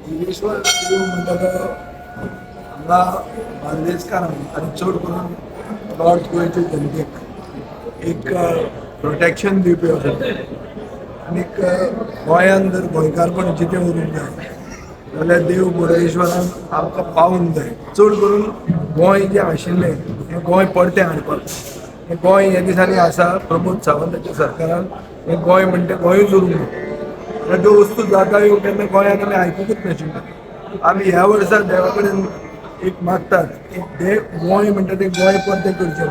योगेश्वर देव म्हणटा हांगा बार्देजकारांक आनी चड करून नॉर्थ गोंयचे जनतेक एक प्रोटेक्शन दिवपी असो आनीक गोंयांत जर गोंयकारपण जितें उरूंक जाय जाल्यार देव बोडगेश्वरान आमकां पावूंक जाय. चड करून गोंय जें आशिल्लें हें गोंय परतें हाडपाक. हें गोंय ह्या दिसांनी आसा प्रमोद सावंताच्या सरकारान हें गोंय म्हणटा गोंयूच उरूंक ना. ज्यो वस्तू जाता ह्यो केन्ना गोंयांत आमी आयकुंकूच नाशिल्ल्यो. आमी ह्या वर्सा देवा कडेन एक मागतात की देव गोंय म्हणटा तें गोंय परतें करचें.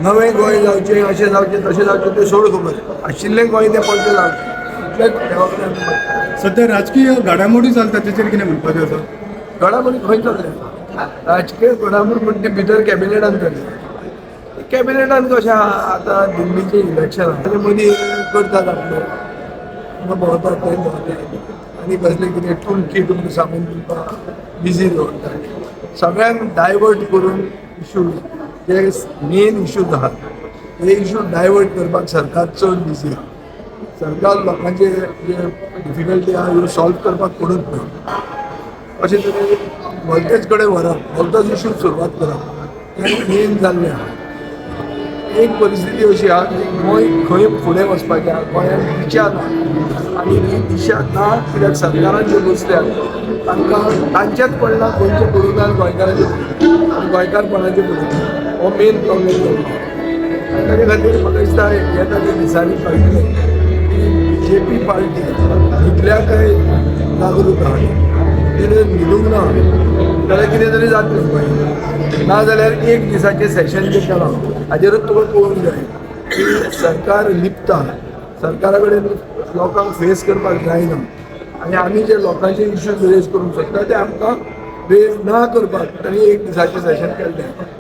नवें गोंय जावचें, अशें जावचें तशें जावचें तें सोड खबर. आशिल्लें गोंय तें परतें जावचें इतलेंच देवा कडेन आमी मागतात. सध्या राजकीय घडामोडी चलता तेचेर कितें म्हणपाचें आसा? घडामोडी खंय चल्ल्या? राजकीय घडामोड म्हणटा ती भितर कॅबिनेटान चल्ल्या. कॅबिनेटान कशें आतां दिल्लीचें इलेक्शन आनी मदीं करतात आपलें भोंवतात थंय भोंवतात आनी कसलें कितें टूल किट म्हूण सांगून तुमकां बिजी दवरतात. सगळ्यांक डायवर्ट करून इशू जे मेन इशूज आहात हे इशू डायवर्ट करपाक सरकार चड बिजी आहा. सरकार लोकांचे जे डिफिकल्टी आहा ह्यो सॉल्व करपाक पडत ना. अशें तरेन वॉल्टेज कडेन व्हरप, वॉल्टेज इशू सुरवात करप हें मेन जाल्लें आहा. एक परिस्थिती अशी आहा की गोंय खंय फुडें वचपाचें आहा, गोंयांत दिशा ना आनी ही दिशा ना कित्याक सरकारान ज्यो बसल्यात तांकां तांचेच पडना खंयचें पडूं ना गोंयकारांचें आनी गोंयकारपणाचें पडूं ना. हो मेन प्रॉब्लेम जाल्लो. ताचे खातीर म्हाका दिसता येता त्या दिसांनी कळटलें की BJP पार्टी इतल्या काय जागृत आहा. कितें न्हिदूंक ना जाल्यार कितें तरी जातलें गोंयांत. ना जाल्यार एक दिसाचें सेशन जें केलां हाजेरूच तुका पळोवंक जाय की सरकार लिपता. सरकारा कडेन लोकांक फेस करपाक जायना आनी आमी जे लोकांचे इश्यूज रेज करूंक सोदता ते आमकां रेज ना करपाक तांणी एक दिसाचें सेशन केल्लें.